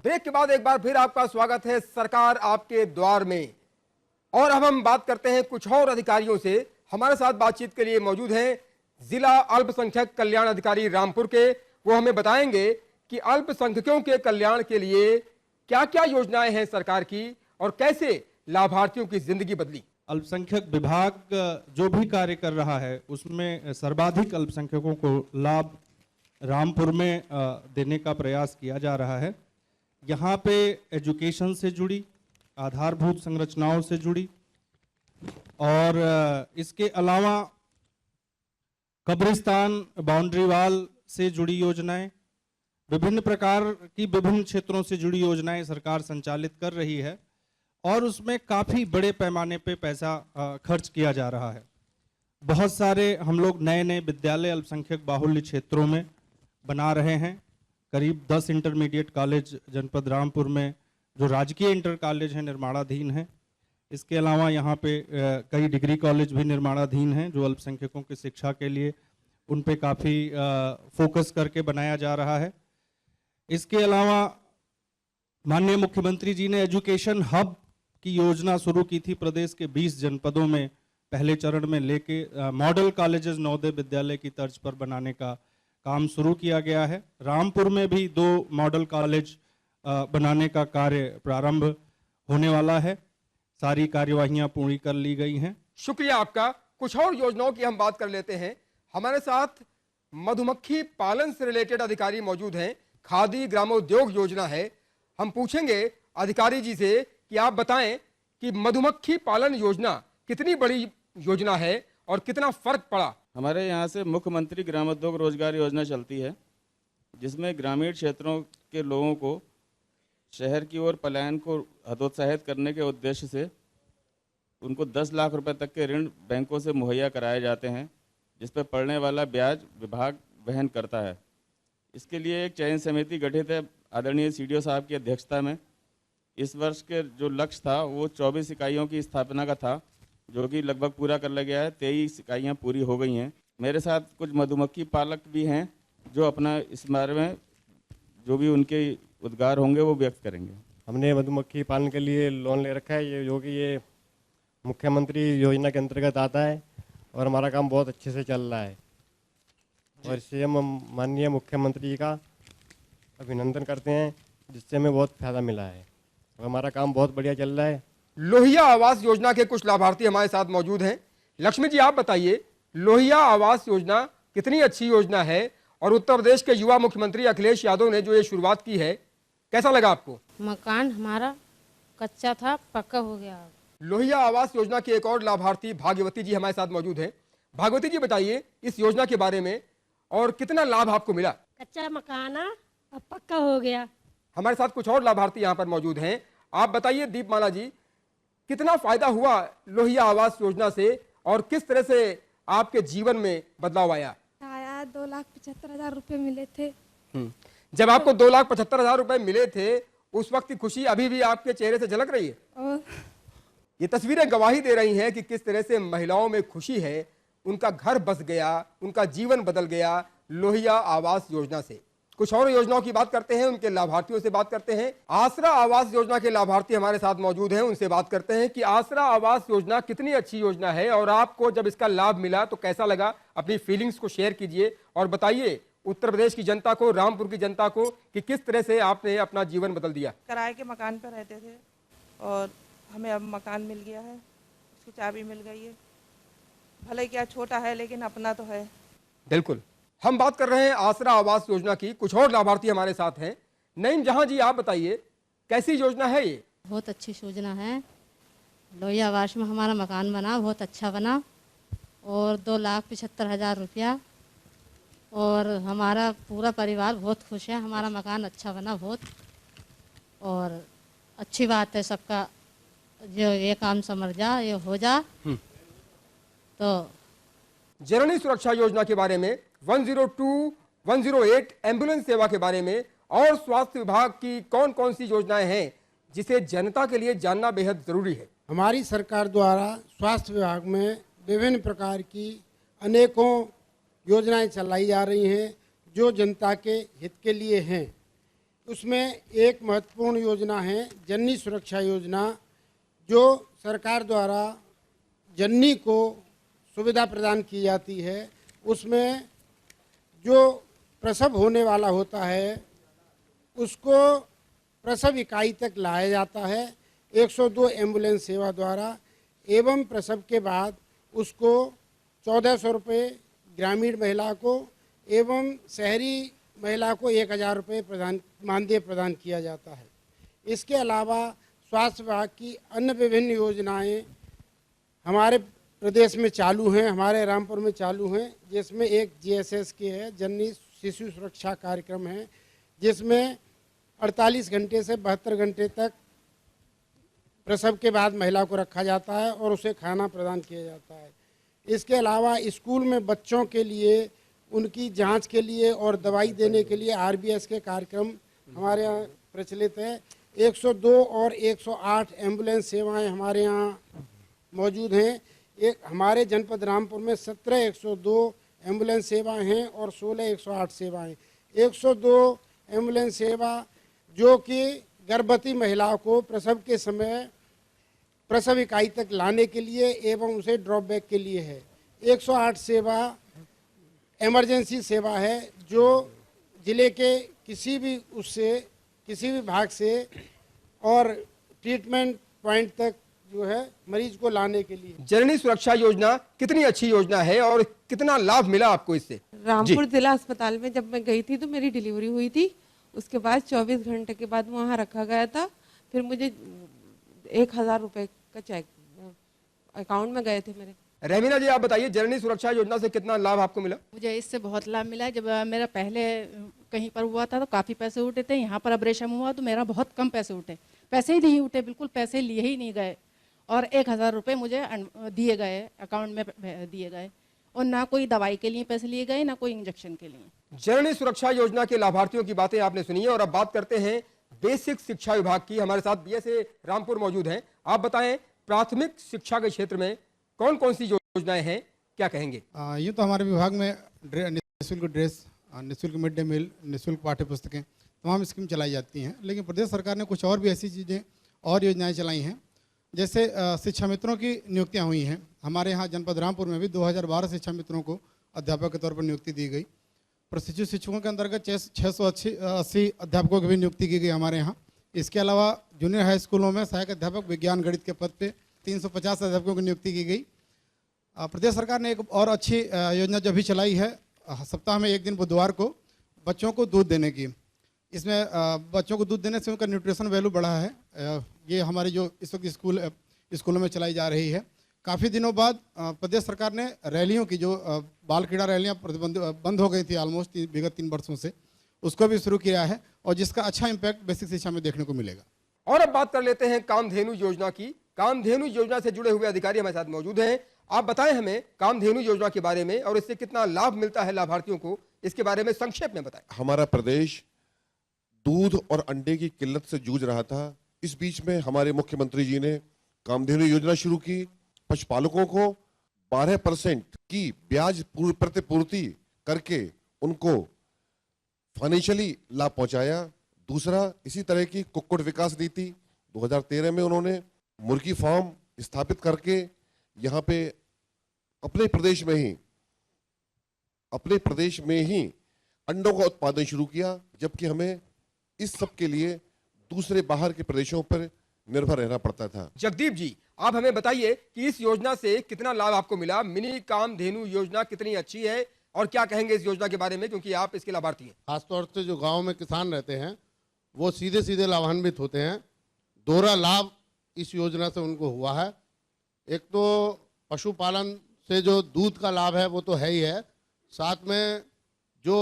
Speaker 1: ब्रेक के बाद एक बार फिर आपका स्वागत है सरकार आपके द्वार में, और अब हम बात करते हैं कुछ और अधिकारियों से। हमारे साथ बातचीत के लिए मौजूद हैं जिला अल्पसंख्यक कल्याण अधिकारी रामपुर के। वो हमें बताएंगे कि अल्पसंख्यकों के कल्याण के लिए क्या क्या योजनाएं हैं सरकार की और कैसे लाभार्थियों की जिंदगी बदली।
Speaker 17: अल्पसंख्यक विभाग जो भी कार्य कर रहा है उसमें सर्वाधिक अल्पसंख्यकों को लाभ
Speaker 10: रामपुर में देने का प्रयास किया जा रहा है। यहाँ पे एजुकेशन से जुड़ी, आधारभूत संरचनाओं से जुड़ी और इसके अलावा कब्रिस्तान, बाउंड्री वाल से जुड़ी योजनाएं, विभिन्न प्रकार की विभिन्न क्षेत्रों से जुड़ी योजनाएं सरकार संचालित कर रही है और उसमें काफ़ी बड़े पैमाने पे पैसा खर्च किया जा रहा है। बहुत सारे हम लोग नए नए विद्यालय अल्पसंख्यक बाहुल्य क्षेत्रों में बना रहे हैं। करीब 10 इंटरमीडिएट कॉलेज जनपद रामपुर में जो राजकीय इंटर कॉलेज हैं निर्माणाधीन हैं। इसके अलावा यहाँ पे कई डिग्री कॉलेज भी निर्माणाधीन हैं जो अल्पसंख्यकों की शिक्षा के लिए उन पे काफ़ी फोकस करके बनाया जा रहा है। इसके अलावा माननीय मुख्यमंत्री जी ने एजुकेशन हब की योजना शुरू की थी प्रदेश के 20 जनपदों में पहले चरण में लेके मॉडल कॉलेजेस नवोदय विद्यालय की तर्ज पर बनाने का काम शुरू किया गया है। रामपुर में भी 2 मॉडल कॉलेज बनाने का कार्य प्रारंभ होने वाला है। सारी कार्यवाहियां पूरी कर ली गई हैं।
Speaker 1: शुक्रिया आपका। कुछ और योजनाओं की हम बात कर लेते हैं। हमारे साथ मधुमक्खी पालन से रिलेटेड अधिकारी मौजूद हैं। खादी ग्रामोद्योग योजना है। हम पूछेंगे अधिकारी जी से कि आप बताएं कि मधुमक्खी पालन योजना कितनी बड़ी योजना है और कितना फर्क पड़ा।
Speaker 17: हमारे यहाँ से मुख्यमंत्री ग्रामोद्योग रोजगार योजना चलती है, जिसमें ग्रामीण क्षेत्रों के लोगों को शहर की ओर पलायन को हतोत्साहित करने के उद्देश्य से उनको 10 लाख रुपए तक के ऋण बैंकों से मुहैया कराए जाते हैं, जिस पर पड़ने वाला ब्याज विभाग वहन करता है। इसके लिए एक चयन समिति गठित है आदरणीय सीडीओ साहब की अध्यक्षता में। इस वर्ष के जो लक्ष्य था वो 24 इकाइयों की स्थापना का था, जो कि लगभग पूरा कर लिया गया है। 23 इकाइयाँ पूरी हो गई हैं। मेरे साथ कुछ मधुमक्खी पालक भी हैं जो अपना इस बारे में जो भी उनके उद्गार होंगे वो व्यक्त करेंगे।
Speaker 18: हमने मधुमक्खी पालन के लिए लोन ले रखा है, ये जो कि ये मुख्यमंत्री योजना के अंतर्गत आता है और हमारा काम बहुत अच्छे से चल रहा है और इससे हम माननीय मुख्यमंत्री जी का अभिनंदन करते हैं, जिससे हमें बहुत फायदा मिला है और हमारा काम बहुत बढ़िया चल रहा है।
Speaker 1: लोहिया आवास योजना के कुछ लाभार्थी हमारे साथ मौजूद हैं। लक्ष्मी जी, आप बताइए लोहिया आवास योजना कितनी अच्छी योजना है और उत्तर प्रदेश के युवा मुख्यमंत्री अखिलेश यादव ने जो ये शुरुआत की है, कैसा लगा आपको?
Speaker 9: मकान हमारा कच्चा था, पक्का हो गया।
Speaker 1: लोहिया आवास योजना के एक और लाभार्थी भाग्यवती जी हमारे साथ मौजूद हैं। भाग्यवती जी, बताइए इस योजना के बारे में और कितना लाभ आपको मिला?
Speaker 19: कच्चा मकान अब पक्का हो गया।
Speaker 1: हमारे साथ कुछ और लाभार्थी यहाँ पर मौजूद हैं। आप बताइए दीपमाला जी, कितना फायदा हुआ लोहिया आवास योजना से और किस तरह से आपके जीवन में बदलाव आया?
Speaker 19: 2,75,000 रुपये मिले थे।
Speaker 1: जब आपको 2,75,000 रुपए मिले थे, उस वक्त की खुशी अभी भी आपके चेहरे से झलक रही है?
Speaker 19: और
Speaker 1: ये तस्वीरें गवाही दे रही हैं कि किस तरह से महिलाओं में खुशी है। उनका घर बस गया, उनका जीवन बदल गया लोहिया आवास योजना से। कुछ और योजनाओं की बात करते हैं, उनके लाभार्थियों से बात करते हैं। आसरा आवास योजना के लाभार्थी हमारे साथ मौजूद हैं, उनसे बात करते हैं कि आसरा आवास योजना कितनी अच्छी योजना है और आपको जब इसका लाभ मिला तो कैसा लगा? अपनी फीलिंग्स को शेयर कीजिए और बताइए उत्तर प्रदेश की जनता को, रामपुर की जनता को, कि किस तरह से आपने अपना जीवन बदल दिया।
Speaker 20: किराए के मकान पर रहते थे और हमें अब मकान मिल गया है, उसकी चाबी मिल गई है। भले क्या छोटा है लेकिन अपना तो है।
Speaker 1: बिल्कुल। हम बात कर रहे हैं आसरा आवास योजना की। कुछ और लाभार्थी हमारे साथ हैं। नईम जहां जी, आप बताइए कैसी योजना है ये?
Speaker 9: बहुत अच्छी योजना है। लोहिया आवास में हमारा मकान बना, बहुत अच्छा बना और 2,75,000 रुपया और हमारा पूरा परिवार बहुत खुश है। हमारा मकान अच्छा बना बहुत और अच्छी बात है सबका जो ये काम समझ जा, ये हो जा। तो
Speaker 1: जननी सुरक्षा योजना के बारे में, 102, 108 एम्बुलेंस सेवा के बारे में और स्वास्थ्य विभाग की कौन कौन सी योजनाएं हैं जिसे जनता के लिए जानना बेहद जरूरी है।
Speaker 21: हमारी सरकार द्वारा स्वास्थ्य विभाग में विभिन्न प्रकार की अनेकों योजनाएं चलाई जा रही हैं जो जनता के हित के लिए हैं। उसमें एक महत्वपूर्ण योजना है जननी सुरक्षा योजना, जो सरकार द्वारा जननी को सुविधा प्रदान की जाती है। उसमें जो प्रसव होने वाला होता है उसको प्रसव इकाई तक लाया जाता है 102 एम्बुलेंस सेवा द्वारा एवं प्रसव के बाद उसको 1,400 रुपये ग्रामीण महिला को एवं शहरी महिला को 1000 रुपये मानदेय प्रदान किया जाता है। इसके अलावा स्वास्थ्य विभाग की अन्य विभिन्न योजनाएं हमारे प्रदेश में चालू हैं, हमारे रामपुर में चालू हैं, जिसमें एक GSS की है, जननी शिशु सुरक्षा कार्यक्रम है, जिसमें 48 घंटे से 72 घंटे तक प्रसव के बाद महिला को रखा जाता है और उसे खाना प्रदान किया जाता है। इसके अलावा स्कूल में बच्चों के लिए उनकी जांच के लिए और दवाई देने के लिए RBS के कार्यक्रम हमारे यहाँ प्रचलित है। 102 और 108 एम्बुलेंस सेवाएं हमारे यहाँ मौजूद हैं। एक हमारे जनपद रामपुर में 17 102 एम्बुलेंस सेवाएं हैं और 16 108 सेवाएं। 102 एम्बुलेंस सेवा जो कि गर्भवती महिलाओं को प्रसव के समय प्रसव इकाई तक लाने के लिए एवं उसे ड्रॉप बैक के लिए है। 108 सेवा इमरजेंसी सेवा है, जो ज़िले के किसी भी भाग से और ट्रीटमेंट पॉइंट तक जो है मरीज को लाने के लिए।
Speaker 1: जननी सुरक्षा योजना कितनी अच्छी योजना है और कितना लाभ मिला आपको इससे?
Speaker 2: रामपुर जिला अस्पताल में जब मैं गई थी तो मेरी डिलीवरी हुई थी। उसके बाद 24 घंटे के बाद वहाँ रखा गया था। फिर मुझे 1000 रुपये का चेक अकाउंट में गए थे मेरे।
Speaker 1: रहमीना जी, आप बताइए जननी सुरक्षा योजना से कितना लाभ आपको मिला?
Speaker 11: मुझे इससे बहुत लाभ मिला। जब मेरा पहले कहीं पर हुआ था तो काफ़ी पैसे उठे थे, यहाँ पर ऑपरेशन हुआ तो मेरा बहुत कम पैसे उठे, पैसे ही नहीं उठे, बिल्कुल पैसे लिए ही नहीं गए और 1000 रुपये मुझे दिए गए, अकाउंट में दिए गए और ना कोई दवाई के लिए पैसे लिए गए ना कोई इंजेक्शन के लिए।
Speaker 1: जननी सुरक्षा योजना के लाभार्थियों की बातें आपने सुनी है और अब बात करते हैं बेसिक शिक्षा विभाग की। हमारे साथ BSA रामपुर मौजूद हैं। आप बताएं प्राथमिक शिक्षा के क्षेत्र में कौन कौन सी योजनाएं हैं, क्या कहेंगे?
Speaker 22: ये तो हमारे विभाग में निःशुल्क ड्रेस, निःशुल्क मिड डे मील, निःशुल्क पाठ्य पुस्तकें, तमाम स्कीम चलाई जाती हैं। लेकिन प्रदेश सरकार ने कुछ और भी ऐसी चीज़ें और योजनाएं चलाई हैं, जैसे शिक्षा मित्रों की नियुक्तियां हुई हैं। हमारे यहाँ जनपद रामपुर में भी 2012 शिक्षा मित्रों को अध्यापक के तौर पर नियुक्ति दी गई। प्रशिक्षित शिक्षकों के अंतर्गत 680 अध्यापकों की भी नियुक्ति की गई हमारे यहाँ। इसके अलावा जूनियर हाई स्कूलों में सहायक अध्यापक विज्ञान गणित के पद पे 350 अध्यापकों की नियुक्ति की गई। प्रदेश सरकार ने एक और अच्छी योजना जो भी चलाई है, सप्ताह में एक दिन बुधवार को बच्चों को दूध देने की। इसमें बच्चों को दूध देने से उनका न्यूट्रिशन वैल्यू बढ़ा है। ये हमारी जो इस वक्त स्कूलों में चलाई जा रही है। काफ़ी दिनों बाद प्रदेश सरकार ने रैलियों की, जो बाल क्रीड़ा रैलियाँ बंद हो गई थी ऑलमोस्ट विगत 3 वर्षों से, उसको भी शुरू किया है और जिसका अच्छा इम्पैक्ट बेसिक शिक्षा में देखने को मिलेगा।
Speaker 1: और अब बात कर लेते हैं कामधेनु योजना की। कामधेनु योजना से जुड़े हुए अधिकारी हमारे साथ मौजूद हैं। आप बताएं हमें कामधेनु योजना के बारे में और इससे कितना लाभ मिलता है लाभार्थियों को, इसके बारे में संक्षेप में बताएं।
Speaker 23: हमारा प्रदेश दूध और अंडे की किल्लत से जूझ रहा था। इस बीच में हमारे मुख्यमंत्री जी ने कामधेनु योजना शुरू की। पशुपालकों को 12% की ब्याज प्रतिपूर्ति करके उनको फाइनेंशियली लाभ पहुंचाया। दूसरा, इसी तरह की कुक्कुट विकास नीति 2013 में उन्होंने मुर्गी फार्म स्थापित करके यहाँ पे अपने प्रदेश में ही अंडों का उत्पादन शुरू किया, जबकि हमें इस सब के लिए दूसरे बाहर के प्रदेशों पर निर्भर रहना पड़ता था।
Speaker 1: जगदीप जी, आप हमें बताइए कि इस योजना से कितना लाभ आपको मिला? मिनी कामधेनु योजना कितनी अच्छी है और क्या कहेंगे इस योजना के बारे में, क्योंकि आप इसके लाभार्थी हैं?
Speaker 21: खासतौर से जो गांव में किसान रहते हैं वो सीधे सीधे लाभान्वित होते हैं। दोहरा लाभ इस योजना से उनको हुआ है। एक तो पशुपालन से जो दूध का लाभ है वो तो है ही है, साथ में जो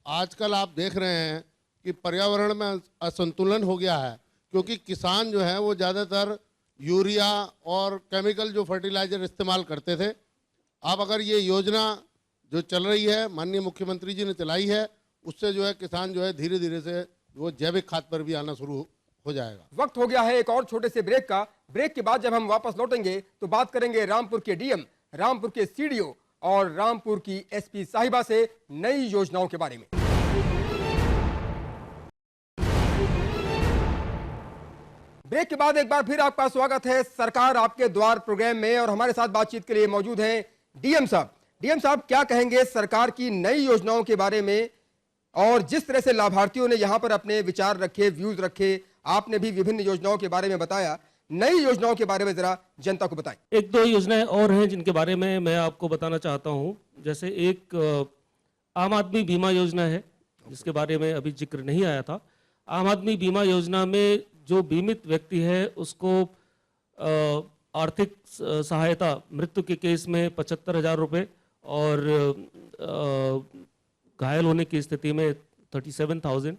Speaker 21: आजकल आप देख रहे हैं कि पर्यावरण में असंतुलन हो गया है, क्योंकि किसान जो है वो ज़्यादातर यूरिया और केमिकल जो फर्टिलाइजर इस्तेमाल करते थे। अब अगर ये योजना जो चल रही है, माननीय मुख्यमंत्री जी ने चलाई है, उससे जो है किसान जो है धीरे धीरे से वो जैविक खाद पर भी आना शुरू हो जाएगा।
Speaker 1: वक्त हो गया है एक और छोटे से ब्रेक का। ब्रेक के बाद जब हम वापस लौटेंगे तो बात करेंगे रामपुर के डीएम, रामपुर के सीडीओ और रामपुर की एसपी साहिबा से नई योजनाओं के बारे में। ब्रेक के बाद एक बार फिर आपका स्वागत है सरकार आपके द्वार प्रोग्राम में और हमारे साथ बातचीत के लिए मौजूद हैं डीएम साहब। डीएम साहब, क्या कहेंगे सरकार की नई योजनाओं के बारे में और जिस तरह से लाभार्थियों ने यहां पर अपने विचार रखे, व्यूज रखे, आपने भी विभिन्न योजनाओं के बारे में बताया, नई योजनाओं के बारे में जरा जनता को बताएं।
Speaker 24: 1-2 योजनाएं और हैं जिनके बारे में मैं आपको बताना चाहता हूं। जैसे एक
Speaker 3: आम आदमी बीमा योजना है, जिसके बारे में अभी जिक्र नहीं आया था। आम आदमी बीमा योजना में जो बीमित व्यक्ति है उसको आर्थिक सहायता मृत्यु के केस में 75,000 रुपये और घायल होने की स्थिति में 37,000।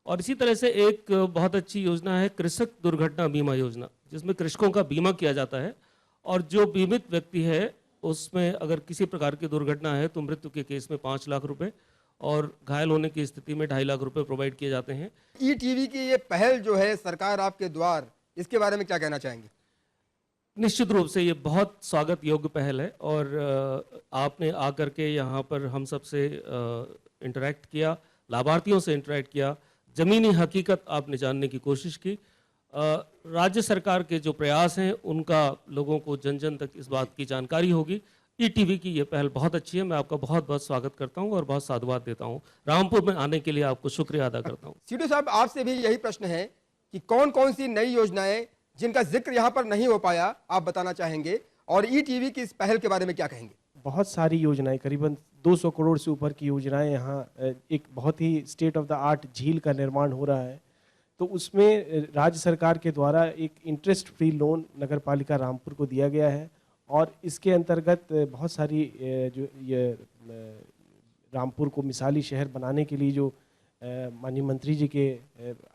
Speaker 3: और इसी तरह से एक बहुत अच्छी योजना है कृषक दुर्घटना बीमा योजना, जिसमें कृषकों का बीमा किया जाता है और जो बीमित व्यक्ति है उसमें अगर किसी प्रकार की दुर्घटना है तो मृत्यु के केस में 5 लाख रुपए और घायल होने की स्थिति में 2.5 लाख रुपए प्रोवाइड किए जाते हैं।
Speaker 1: ईटीवी की ये पहल जो है सरकार आपके द्वार, इसके बारे में क्या कहना चाहेंगे?
Speaker 3: निश्चित रूप से ये बहुत स्वागत योग्य पहल है और आपने आकर के यहाँ पर हम सब से इंटरेक्ट किया, लाभार्थियों से इंटरेक्ट किया, ज़मीनी हकीकत आपने जानने की कोशिश की। राज्य सरकार के जो प्रयास हैं उनका लोगों को जन जन तक इस बात की जानकारी होगी। ईटीवी की ये पहल बहुत अच्छी है, मैं आपका बहुत बहुत स्वागत करता हूँ और बहुत साधुवाद देता हूँ। रामपुर में आने के लिए आपको शुक्रिया अदा करता हूँ।
Speaker 1: सीडीओ साहब, आपसे भी यही प्रश्न है कि कौन कौन सी नई योजनाएं जिनका जिक्र यहाँ पर नहीं हो पाया आप बताना चाहेंगे और ईटीवी की इस पहल के बारे में क्या कहेंगे?
Speaker 4: बहुत सारी योजनाएं, करीबन 200 करोड़ से ऊपर की योजनाएं यहाँ एक बहुत ही स्टेट ऑफ द आर्ट झील का निर्माण हो रहा है। तो उसमें राज्य सरकार के द्वारा एक इंटरेस्ट फ्री लोन नगर पालिका रामपुर को दिया गया है और इसके अंतर्गत बहुत सारी जो ये रामपुर को मिसाली शहर बनाने के लिए जो माननीय मंत्री जी के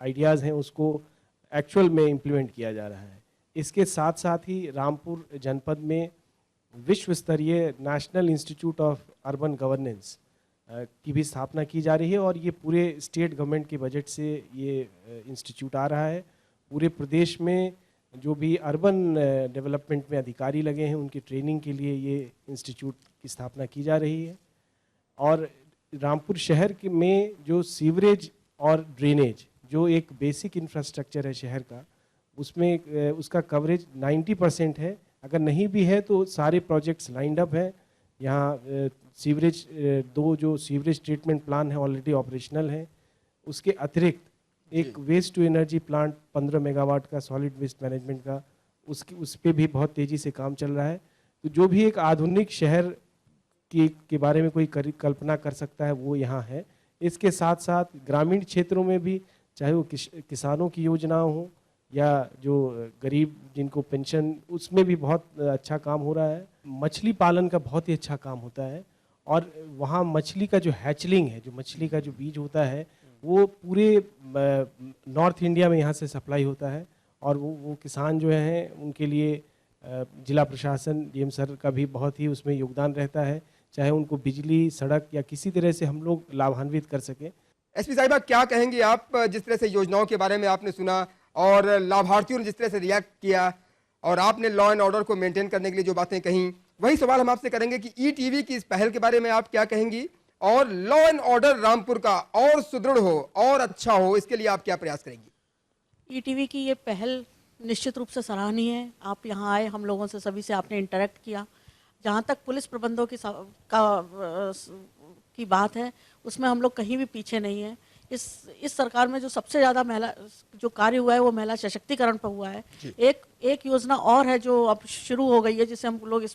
Speaker 4: आइडियाज़ हैं उसको एक्चुअल में इम्प्लीमेंट किया जा रहा है। इसके साथ साथ ही रामपुर जनपद में विश्व स्तरीय national institute of urban governance की भी स्थापना की जा रही है और ये पूरे स्टेट गवर्नमेंट के बजट से ये इंस्टीट्यूट आ रहा है। पूरे प्रदेश में जो भी अर्बन डेवलपमेंट में अधिकारी लगे हैं उनकी ट्रेनिंग के लिए ये इंस्टीट्यूट की स्थापना की जा रही है। और रामपुर शहर के में जो सीवरेज और ड्रेनेज जो एक बेसिक इंफ्रास्ट्रक्चर है शहर का, उसमें उसका कवरेज 90% है। अगर नहीं भी है तो सारे प्रोजेक्ट्स लाइंड अप हैं। यहाँ सीवरेज 2 जो सीवरेज ट्रीटमेंट प्लान है ऑलरेडी ऑपरेशनल है। उसके अतिरिक्त एक waste to energy plant 15 megawatt का सॉलिड वेस्ट मैनेजमेंट का, उस पर भी बहुत तेज़ी से काम चल रहा है। तो जो भी एक आधुनिक शहर के बारे में कोई कल्पना कर सकता है वो यहाँ है। इसके साथ साथ ग्रामीण क्षेत्रों में भी चाहे वो किसानों की योजना हो या जो गरीब जिनको पेंशन, उसमें भी बहुत अच्छा काम हो रहा है। मछली पालन का बहुत ही अच्छा काम होता है और वहाँ मछली का जो हैचलिंग है, जो मछली का जो बीज होता है वो पूरे नॉर्थ इंडिया में यहाँ से सप्लाई होता है और वो किसान जो हैं उनके लिए जिला प्रशासन डीएम सर का भी बहुत ही उसमें योगदान रहता है, चाहे उनको बिजली, सड़क या किसी तरह से हम लोग लाभान्वित कर सकें।
Speaker 1: एसपी साहिबा, क्या कहेंगे आप? जिस तरह से योजनाओं के बारे में आपने सुना और लाभार्थियों ने जिस तरह से रिएक्ट किया और आपने लॉ एंड ऑर्डर को मेंटेन करने के लिए जो बातें कहीं, वही सवाल हम आपसे करेंगे कि ईटीवी की इस पहल के बारे में आप क्या कहेंगी और लॉ एंड ऑर्डर रामपुर का और सुदृढ़ हो और अच्छा हो, इसके लिए आप क्या प्रयास करेंगी?
Speaker 5: ईटीवी की ये पहल निश्चित रूप से सराहनीय है। आप यहाँ आए, हम लोगों से सभी से आपने इंटरेक्ट किया। जहाँ तक पुलिस प्रबंधों की बात है उसमें हम लोग कहीं भी पीछे नहीं है। इस सरकार में जो सबसे ज़्यादा महिला जो कार्य हुआ है वो महिला सशक्तिकरण पर हुआ है। एक योजना और है जो अब शुरू हो गई है जिसे हम लोग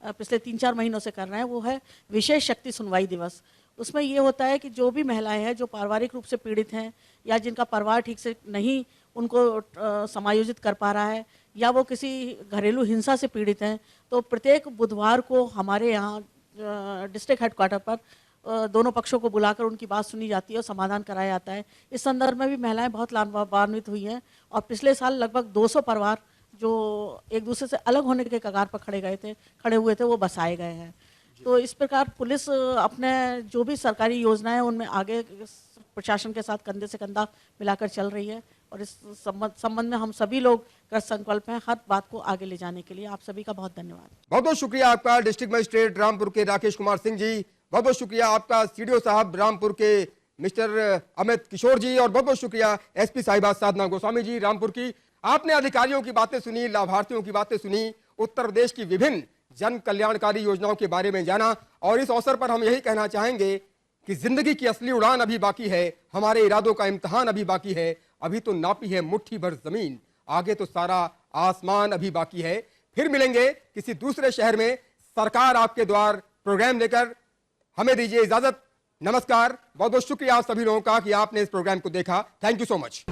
Speaker 5: पिछले 3-4 महीनों से कर रहे हैं, वो है विशेष शक्ति सुनवाई दिवस। उसमें ये होता है कि जो भी महिलाएं हैं जो पारिवारिक रूप से पीड़ित हैं या जिनका परिवार ठीक से नहीं उनको समायोजित कर पा रहा है या वो किसी घरेलू हिंसा से पीड़ित हैं, तो प्रत्येक बुधवार को हमारे यहाँ डिस्ट्रिक्ट हेडक्वार्टर पर दोनों पक्षों को बुलाकर उनकी बात सुनी जाती है और समाधान कराया जाता है। इस संदर्भ में भी महिलाएं बहुत लाभान्वित हुई हैं और पिछले साल लगभग 200 परिवार जो एक दूसरे से अलग होने के कगार पर खड़े हुए थे वो बसाए गए हैं। तो इस प्रकार पुलिस अपने जो भी सरकारी योजनाएं हैं उनमें आगे प्रशासन के साथ कंधे से कंधा मिलाकर चल रही है और इस संबंध में हम सभी लोग कृत संकल्प हैं हर बात को आगे ले जाने के लिए। आप सभी का बहुत धन्यवाद।
Speaker 1: बहुत बहुत शुक्रिया आपका डिस्ट्रिक्ट मजिस्ट्रेट रामपुर के राकेश कुमार सिंह जी, बहुत बहुत शुक्रिया आपका सीडीओ साहब रामपुर के मिस्टर अमित किशोर जी और बहुत बहुत शुक्रिया एसपी साहिबा साधना गोस्वामी जी रामपुर की। आपने अधिकारियों की बातें सुनी, लाभार्थियों की बातें सुनी, उत्तर प्रदेश की विभिन्न जन कल्याणकारी योजनाओं के बारे में जाना और इस अवसर पर हम यही कहना चाहेंगे कि जिंदगी की असली उड़ान अभी बाकी है, हमारे इरादों का इम्तिहान अभी बाकी है। अभी तो नापी है मुट्ठी भर जमीन, आगे तो सारा आसमान अभी बाकी है। फिर मिलेंगे किसी दूसरे शहर में सरकार आपके द्वार प्रोग्राम लेकर। हमें दीजिए इजाजत। नमस्कार, बहुत बहुत शुक्रिया आप सभी लोगों का कि आपने इस प्रोग्राम को देखा। Thank you so much.